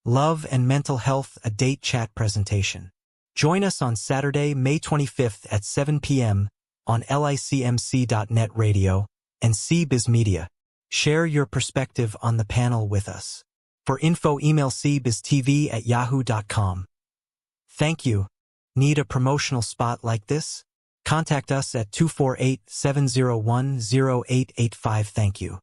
Love and Mental Health, a Date Chat presentation. Join us on Saturday, May 25th at 7 p.m. on licmc.net radio and CBiz Media. Share your perspective on the panel with us. For info, email cbiztv@yahoo.com. Thank you. Need a promotional spot like this? Contact us at 248-701-0885. Thank you.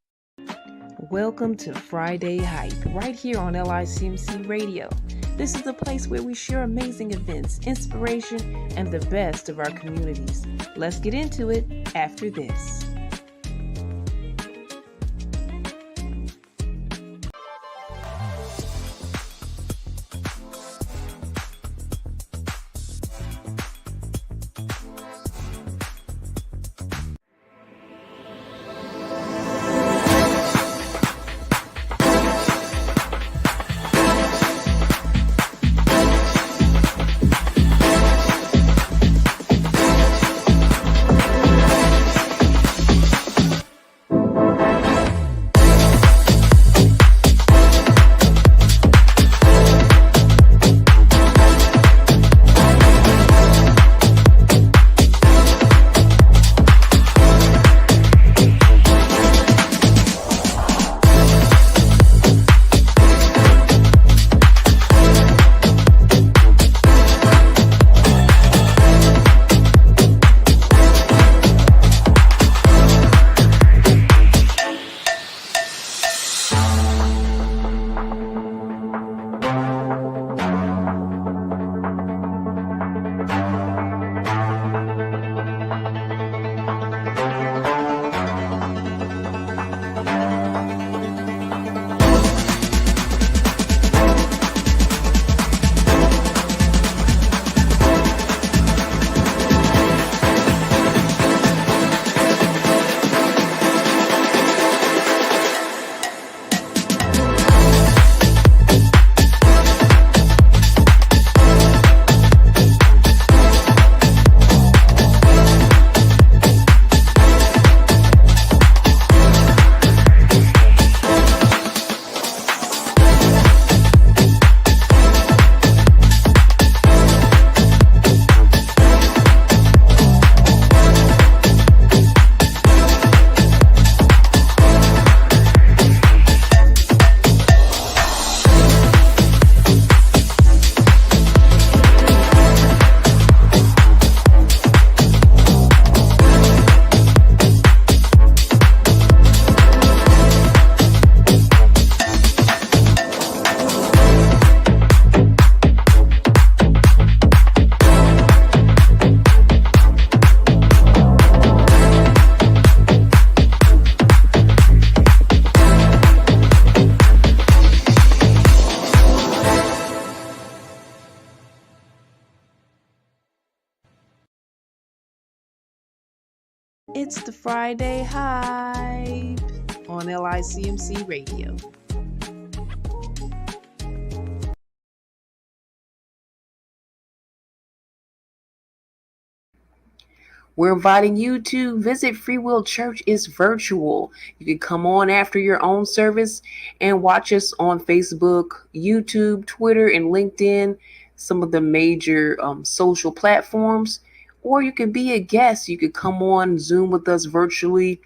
Welcome to Friday Hype, right here on LICMC Radio. This is the place where we share amazing events, inspiration, and the best of our communities. Let's get into it after this. It's the Friday Hype on LICMC Radio. We're inviting you to visit Free Will Church. It's virtual. You can come on after your own service and watch us on Facebook, YouTube, Twitter, and LinkedIn, some of the major social platforms. Or you can be a guest. You could come on Zoom with us virtually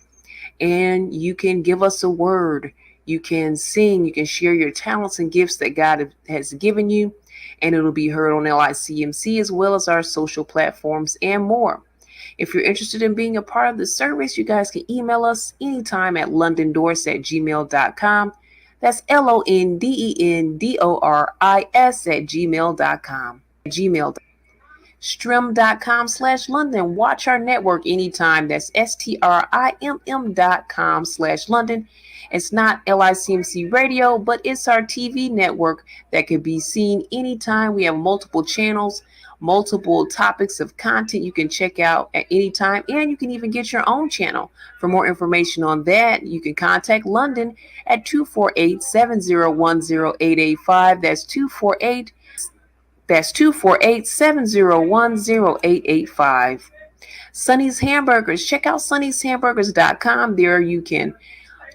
and you can give us a word. You can sing. You can share your talents and gifts that God has given you. And it'll be heard on LICMC as well as our social platforms and more. If you're interested in being a part of the service, you guys can email us anytime at londendors@gmail.com. That's LONDENDORIS@gmail.com. Strim.com/London. Watch our network anytime. That's STRIMM.com/London. It's not LICMC Radio, but it's our TV network that can be seen anytime. We have multiple channels, multiple topics of content you can check out at any time, and you can even get your own channel. For more information on that, you can contact London at 248-701-0885. That's 248-701-0885. Sonny's Hamburgers. Check out Sonny'sHamburgers.com. There you can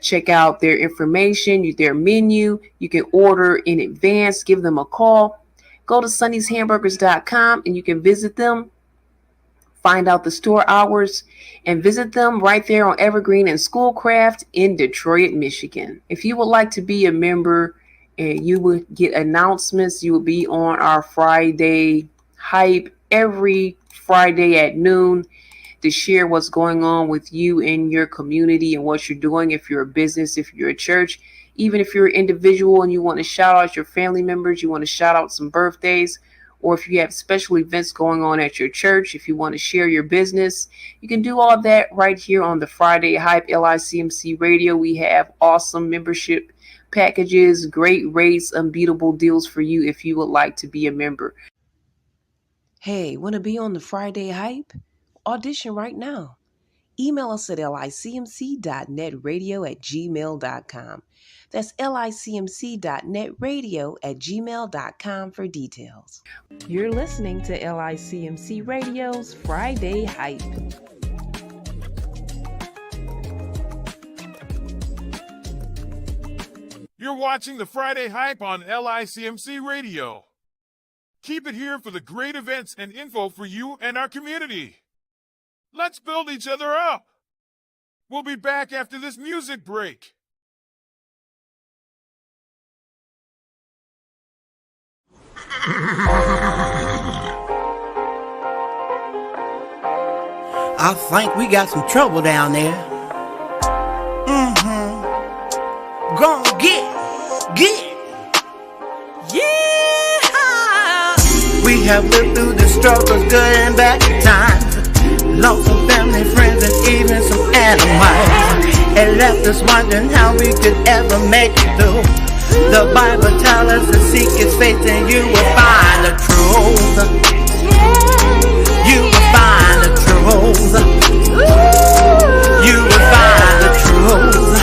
check out their information, their menu. You can order in advance, give them a call. Go to sunnyshamburgers.com and you can visit them, find out the store hours, and visit them right there on Evergreen and Schoolcraft in Detroit, Michigan. If you would like to be a member and you will get announcements, you will be on our Friday hype every Friday at noon to share what's going on with you in your community and what you're doing. If you're a business, if you're a church, even if you're an individual and you want to shout out your family members, you want to shout out some birthdays, or if you have special events going on at your church, if you want to share your business, you can do all that right here on the Friday Hype LICMC Radio. We have awesome membership packages, great rates, unbeatable deals for you if you would like to be a member. Hey, want to be on the Friday Hype? Audition right now. Email us at licmc.netradio@gmail.com. That's licmc.netradio@gmail.com for details. You're listening to LICMC Radio's Friday Hype. You're watching the Friday Hype on LICMC Radio. Keep it here for the great events and info for you and our community. Let's build each other up. We'll be back after this music break. I think we got some trouble down there. Go on, get. Yeah. We have lived through the struggles, good and bad times. Lost some family, friends, and even some animals. It left us wondering how we could ever make it through. The Bible tells us to seek His face and you will find the truth. You will find the truth. You will find the truth.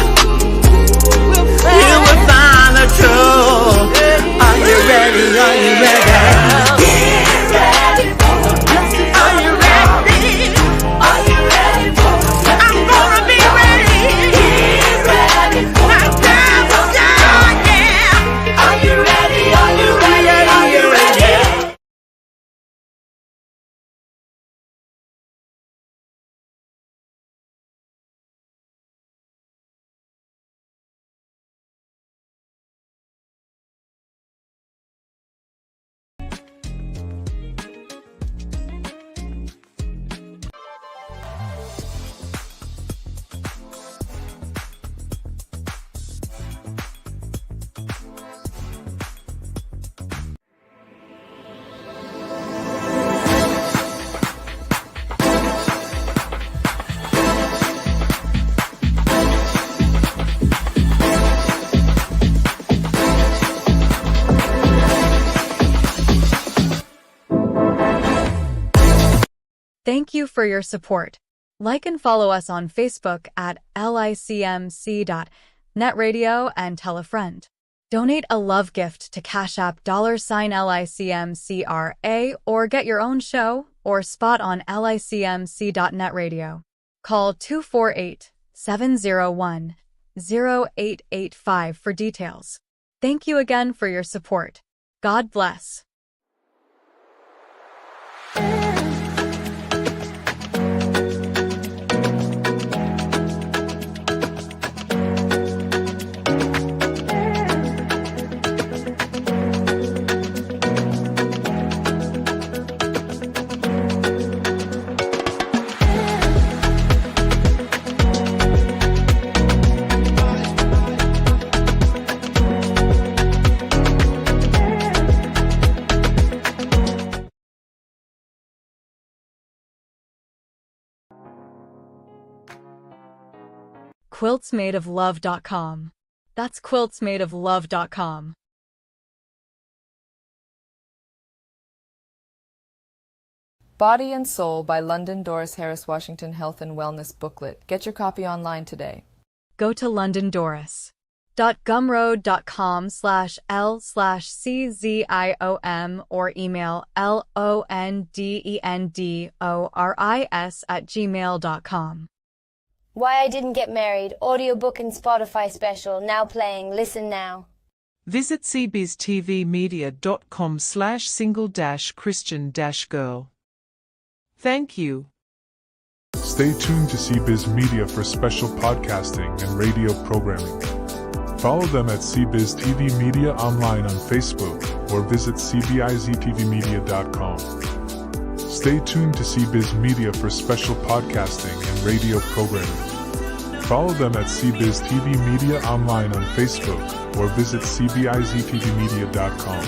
You will find the truth. Are you ready? Are you ready? Thank you for your support. Like and follow us on Facebook at licmc.netradio and tell a friend. Donate a love gift to Cash App $LICMCRA or get your own show or spot on licmc.netradio. Call 248-701-0885 for details. Thank you again for your support. God bless. quiltsmadeoflove.com. That's quiltsmadeoflove.com. Body and Soul by London Doris Harris Washington Health and Wellness Booklet. Get your copy online today. Go to londondoris.gumroad.com/l/cziom or email LONDENDORIS@gmail.com. Why I Didn't Get Married, audiobook and Spotify special, now playing. Listen now. Visit cbiztvmedia.com/single-christian-girl. Thank you. Stay tuned to CBiz Media for special podcasting and radio programming. Follow them at CBiz TV Media online on Facebook or visit cbiztvmedia.com. Stay tuned to CBiz Media for special podcasting and radio programming. Follow them at CBiz TV Media online on Facebook or visit cbiztvmedia.com.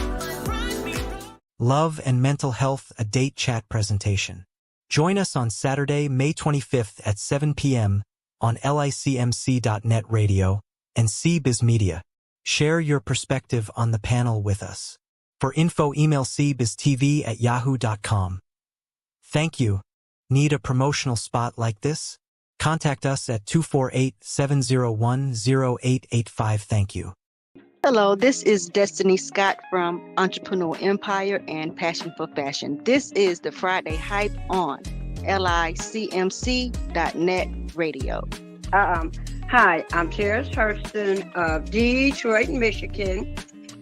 Love and Mental Health, a date chat presentation. Join us on Saturday, May 25th at 7 p.m. on LICMC.net radio and CBiz Media. Share your perspective on the panel with us. For info, email cbiztv@yahoo.com. Thank you. Need a promotional spot like this? Contact us at 248-701-0885. Thank you. Hello, this is Destiny Scott from Entrepreneur Empire and Passion for Fashion. This is the Friday Hype on LICMC.net radio. Hi, I'm Terrence Hurston of Detroit, Michigan,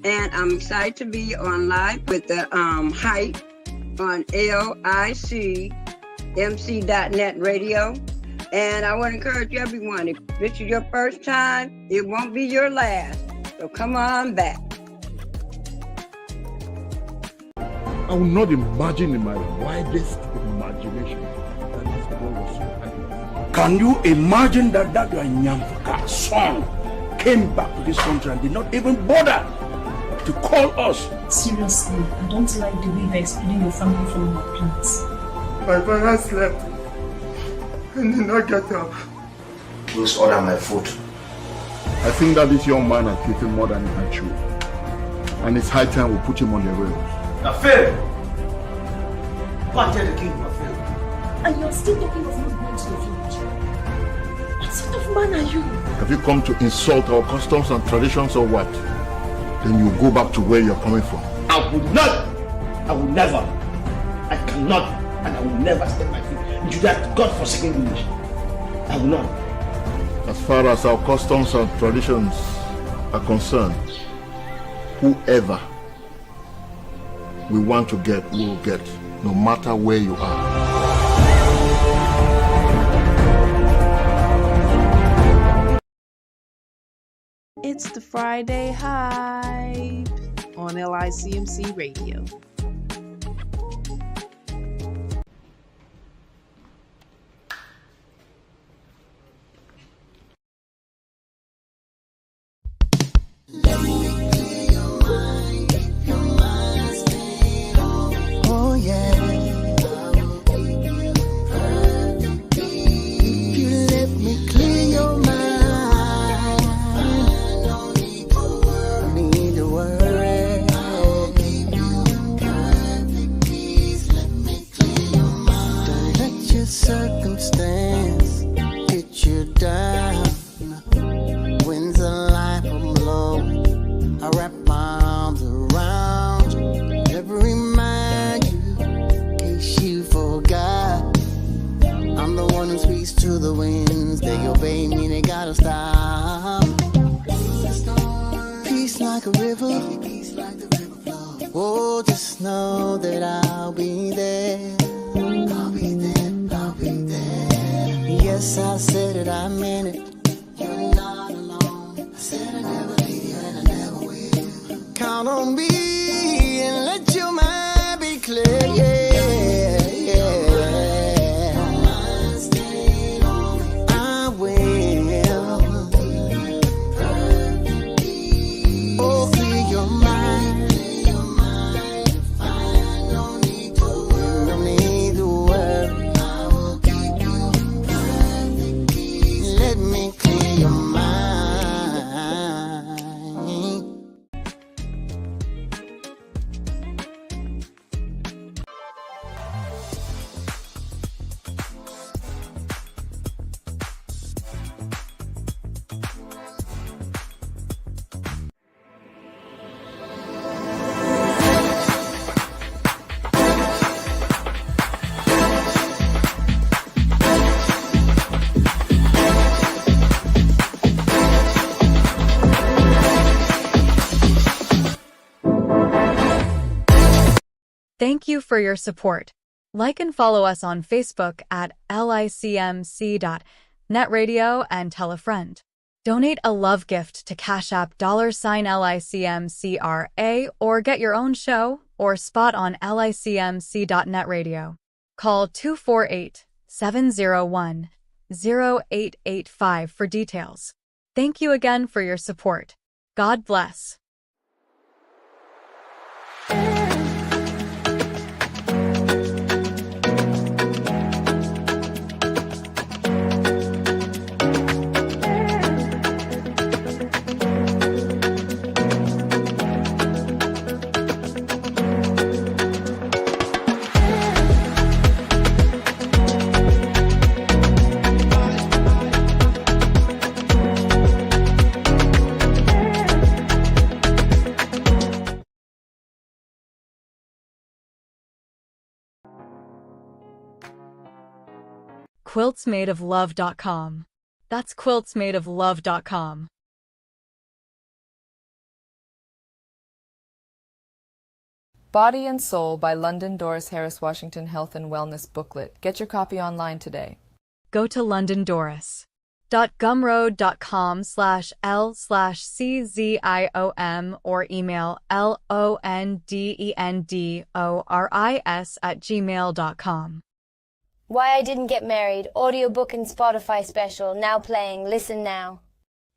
and I'm excited to be on live with the Hype on LICMC.net radio. And I want to encourage everyone, if this is your first time, it won't be your last. So come on back. I will not imagine in my wildest imagination that this boy was so angry. Can you imagine that your Nyamfuka son came back to this country and did not even bother to call us? Seriously, I don't like the way you're excluding your family from your plans. My father slept and did not get up. Please order my food. I think that this young man has taken more than he can chew. And it's high time we put him on the rails. Affair! Go and tell the king Affair. And you're still talking of not going to the village. What sort of man are you? Have you come to insult our customs and traditions or what? Then you go back to where you're coming from. I would not! I will never! I cannot and I will never step my feet into that God-forsaken village. I will not. As far as our customs and traditions are concerned, whoever we want to get, we will get, no matter where you are. It's the Friday Hype on LICMC Radio. Circumstance get you down. Winds of life will blow. I wrap my arms around you. Never remind you, in case you forgot. I'm the one who speaks to the winds. They obey me, they gotta stop. Peace like a river. Oh, just know that I'll be there. I'll be there. Yes, I said it, I meant it. You're not alone. I said I never leave you and I never will. Count on me and let your mind be clear. Yeah, yeah. Mind stayed on me. I will. Oh, clear your mind. Clear your mind. Find no need to worry. No need to worry. Let me clear your mind. Thank you for your support. Like and follow us on Facebook at licmc.netradio and tell a friend. Donate a love gift to Cash App $LICMCRA or get your own show or spot on licmc.netradio. Call 248-701-0885 for details. Thank you again for your support. God bless. quiltsmadeoflove.com. That's quiltsmadeoflove.com. Body and Soul by London Doris Harris Washington Health and Wellness Booklet. Get your copy online today. Go to londondoris.gumroad.com/L/CZIOM or email LONDENDORIS@gmail.com. Why I Didn't Get Married, audiobook and Spotify special, now playing. Listen now.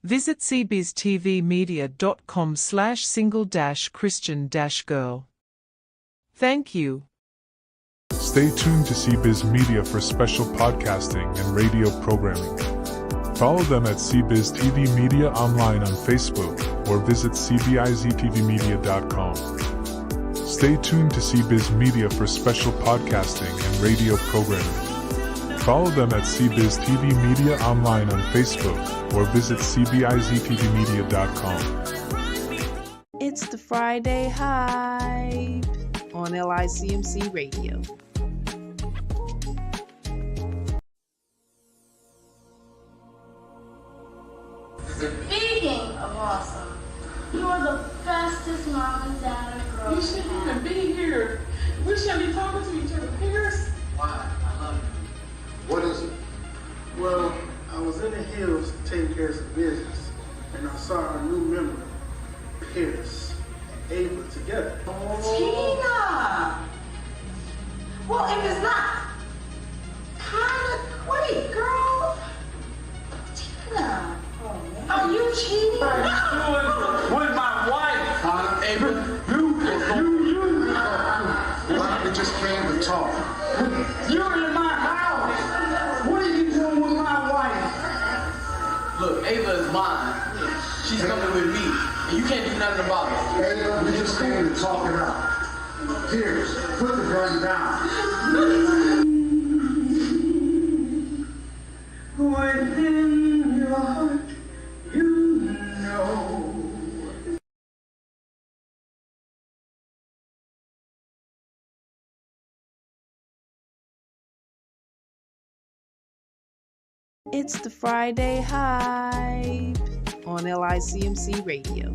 Visit cbiztvmedia.com/single-christian-girl. Thank you. Stay tuned to CBiz Media for special podcasting and radio programming. Follow them at CBiz TV Media online on Facebook or visit cbiztvmedia.com. Stay tuned to CBiz Media for special podcasting and radio programming. Follow them at CBiz TV Media online on Facebook or visit cbiztvmedia.com. It's the Friday Hype on LICMC Radio. Speaking of awesome, you are the fastest mom and dad a girl. We shouldn't even be here. We shouldn't be talking to each other. Pierce? Why? I love you. What is it? Well, I was in the hills taking care of some business, and I saw our new member, Pierce, and Ava together. Tina! Well, if it's not kind of, wait, girl. Tina, are you cheating? What are you doing with my wife? Ava, you. Well, we just came to talk. You're in my house. What are you doing with my wife? Look, Ava is mine. She's coming with me, and you can't do nothing about it. Ava, we just came to talk it out. Pierce, put the gun down. Within your heart, you know. It's the Friday Hype on LICMC Radio.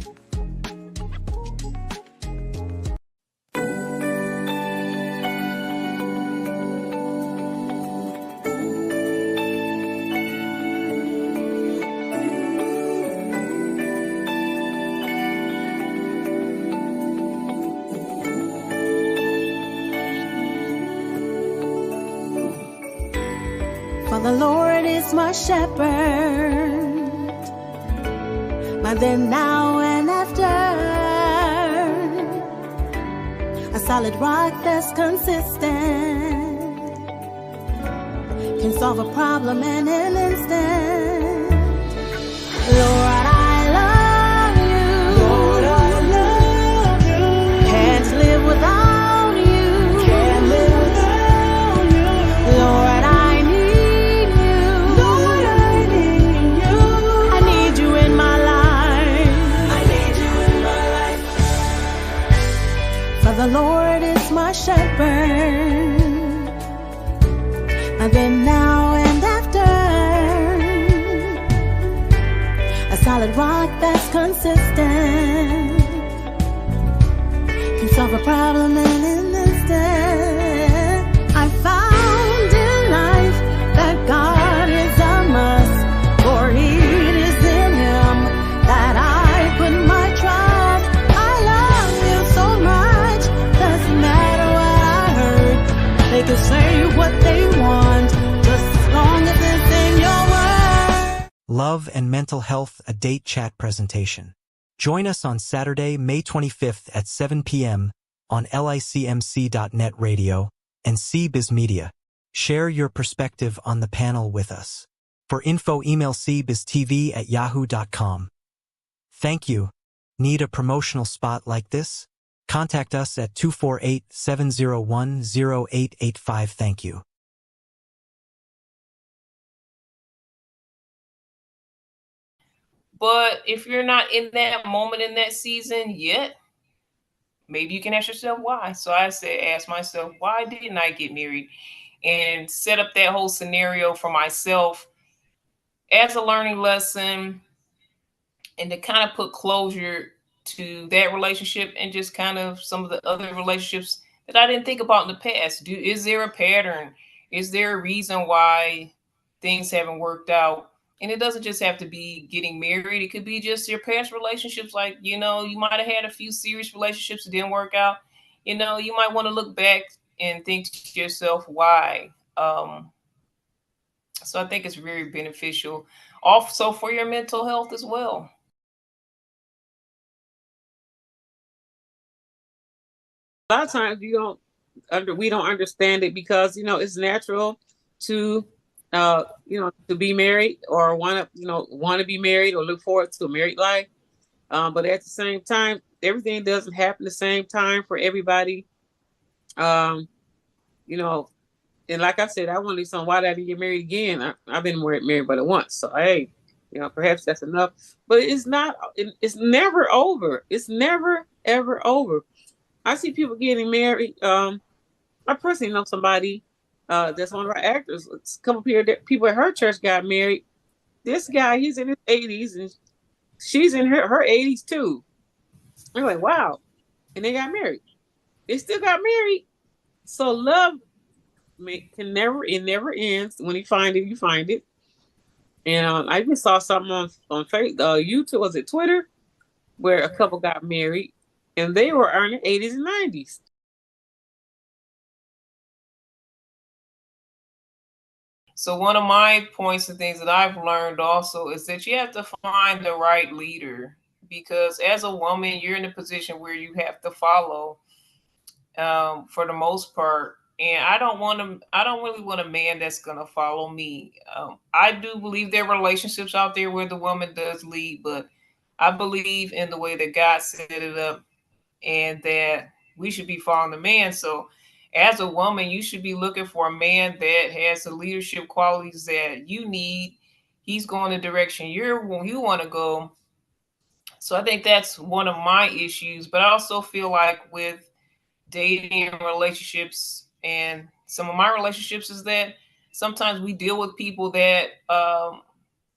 For the Lord is my shepherd, my then, now, and after. A solid rock that's consistent, can solve a problem in an instant. Lord, I love you. Lord, I love you. Can't live without you. Can't live without you. Lord, I need you. Lord, I need you. I need you in my life. I need you in my life. For the Lord is my shepherd, my then, now, and after. A solid rock that's consistent, can solve a problem in an instant. to say what they want, just as long as it's in your word. Love and Mental Health, a date chat presentation. Join us on Saturday, May 25th at 7 p.m. on licmc.net radio and CBiz Media. Share your perspective on the panel with us. For info, email cbiztv@yahoo.com. Thank you. Need a promotional spot like this? Contact us at 248-701-0885. Thank you. But if you're not in that moment in that season yet, maybe you can ask yourself why. So I said, ask myself, why didn't I get married? And set up that whole scenario for myself as a learning lesson, and to kind of put closure to that relationship and just kind of some of the other relationships that I didn't think about in the past. Is there a pattern? Is there a reason why things haven't worked out? And it doesn't just have to be getting married. It could be just your past relationships. Like, you might have had a few serious relationships that didn't work out. You might want to look back and think to yourself, why? So I think it's very beneficial also for your mental health as well. A lot of times we don't understand it because it's natural to to be married or want to be married or look forward to a married life, but at the same time everything doesn't happen the same time for everybody. And like I said, I want to do something. Why did I get married again? I've been married but once, so hey, perhaps that's enough. But it's not. It's never over. It's never ever over. I see people getting married. I personally know somebody that's one of our actors. A couple people at her church got married. This guy, he's in his 80s and she's in her 80s too. I'm like, wow. And they got married. They still got married. So love it never ends. When you find it, you find it. And I even saw something on Facebook, YouTube, was it Twitter, where a couple got married and they were in their 80s and 90s. So one of my points and things that I've learned also is that you have to find the right leader, because as a woman, you're in a position where you have to follow for the most part. And I don't really want a man that's going to follow me. I do believe there are relationships out there where the woman does lead, but I believe in the way that God set it up and that we should be following the man. So as a woman, you should be looking for a man that has the leadership qualities that you need. He's going the direction you want to go. So I think that's one of my issues. But I also feel like with dating and relationships, and some of my relationships, is that sometimes we deal with people that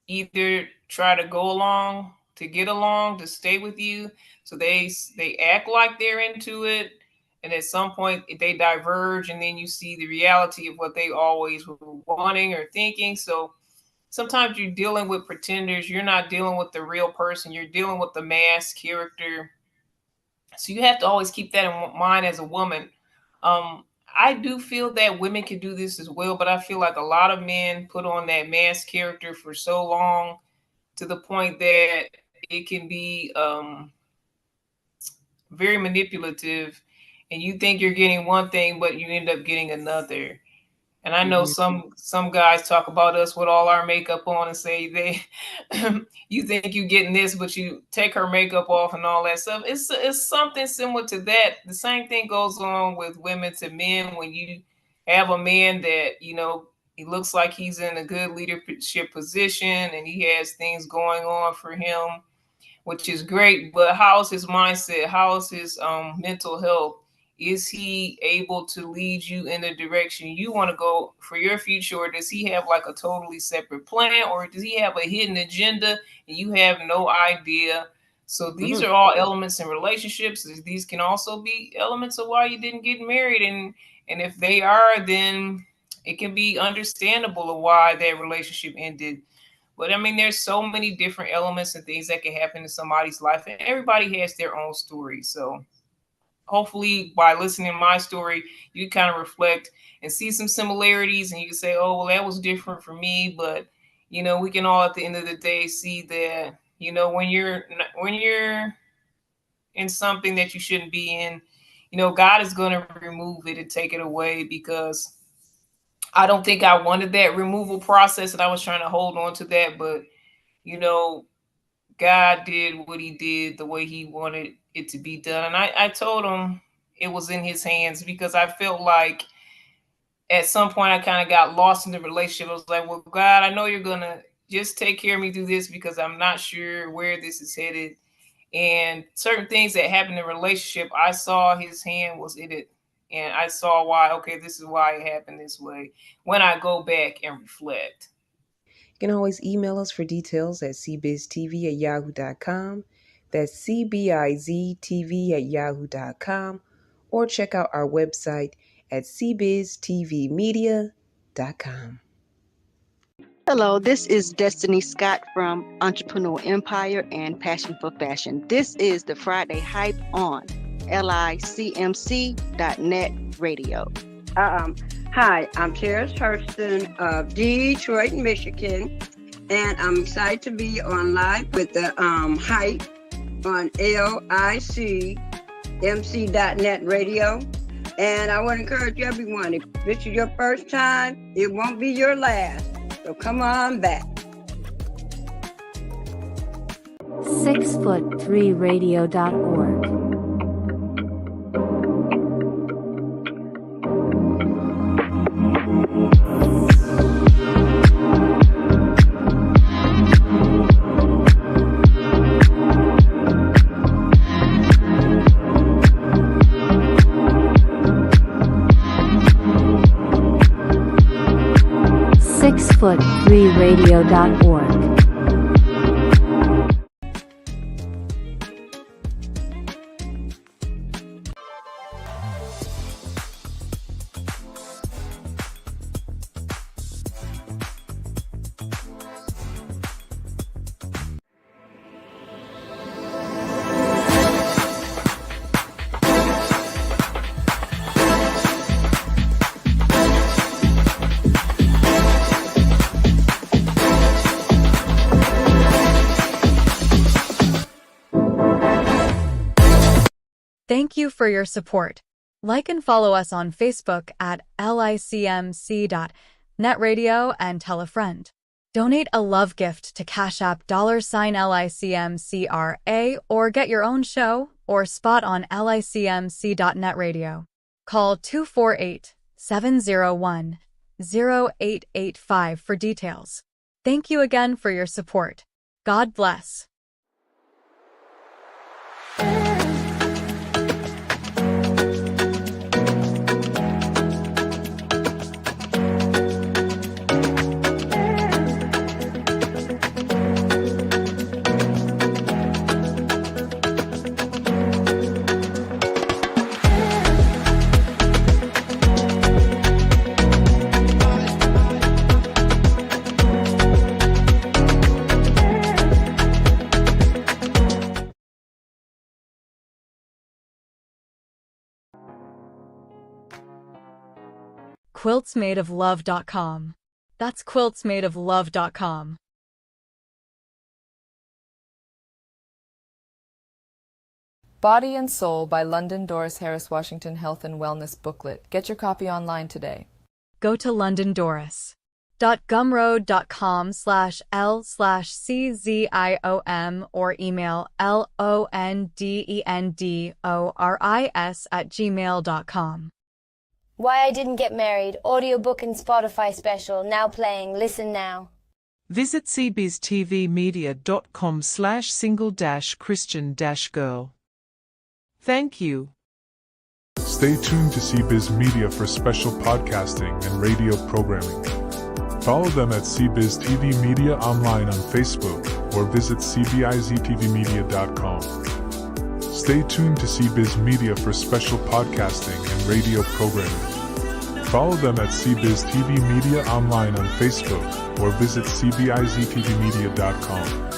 either try to go along to get along, to stay with you. So they act like they're into it. And at some point they diverge, and then you see the reality of what they always were wanting or thinking. So sometimes you're dealing with pretenders. You're not dealing with the real person. You're dealing with the masked character. So you have to always keep that in mind as a woman. I do feel that women can do this as well, but I feel like a lot of men put on that masked character for so long to the point that it can be very manipulative, and you think you're getting one thing, but you end up getting another. And I know some guys talk about us with all our makeup on and say you think you're getting this, but you take her makeup off and all that stuff. It's something similar to that. The same thing goes on with women to men. When you have a man that, he looks like he's in a good leadership position and he has things going on for him, which is great. But how's his mindset? How's his mental health? Is he able to lead you in the direction you want to go for your future? Or does he have like a totally separate plan? Or does he have a hidden agenda and you have no idea? So these are all elements in relationships. These can also be elements of why you didn't get married. And if they are, then it can be understandable of why that relationship ended. But I mean, there's so many different elements and things that can happen in somebody's life, and everybody has their own story. So hopefully by listening to my story, you kind of reflect and see some similarities, and you can say, oh, well, that was different for me. But, you know, we can all at the end of the day see that, you know, when you're in something that you shouldn't be in, you know, God is going to remove it and take it away, because I don't think I wanted that removal process, and I was trying to hold on to that. But, you know, God did what he did the way he wanted it to be done. And I told him it was in his hands, because I felt like at some point I kind of got lost in the relationship. I was like, well, God, I know you're going to just take care of me through this, because I'm not sure where this is headed. And certain things that happened in the relationship, I saw his hand was in it. And I saw why, okay, this is why it happened this way, when I go back and reflect. You can always email us for details at cbiztv@yahoo.com. That's cbiztv@yahoo.com. Or check out our website at cbiztvmedia.com. Hello, this is Destiny Scott from Entrepreneur Empire and Passion for Fashion. This is the Friday Hype on LICMC.net radio. Hi, I'm Terrence Hurston of Detroit, Michigan, and I'm excited to be on live with the Hype on LICMC.net radio. And I want to encourage everyone, if this is your first time, it won't be your last. So come on back. 6foot3radio.org. Foot3radio.org. Thank you for your support. Like and follow us on Facebook at licmc.netradio and tell a friend. Donate a love gift to Cash App $LICMCRA or get your own show or spot on licmc.net radio. Call 248-701-0885 for details. Thank you again for your support. God bless. QuiltsMadeOfLove.com. That's QuiltsMadeOfLove.com. Body and Soul by London Doris Harris Washington Health and Wellness Booklet. Get your copy online today. Go to londondoris.gumroad.com/L/CZIOM or email LONDENDORIS@gmail.com. Why I Didn't Get Married, audiobook and Spotify special, now playing. Listen now. Visit cbiztvmedia.com/single-christian-girl. Thank you. Stay tuned to CBiz Media for special podcasting and radio programming. Follow them at CBiz TV Media online on Facebook or visit cbiztvmedia.com. Stay tuned to CBiz Media for special podcasting and radio programming. Follow them at CBiz TV Media online on Facebook or visit cbiztvmedia.com.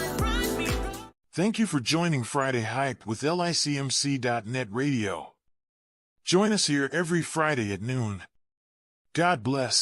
Thank you for joining Friday Hype with LICMC.net radio. Join us here every Friday at noon. God bless.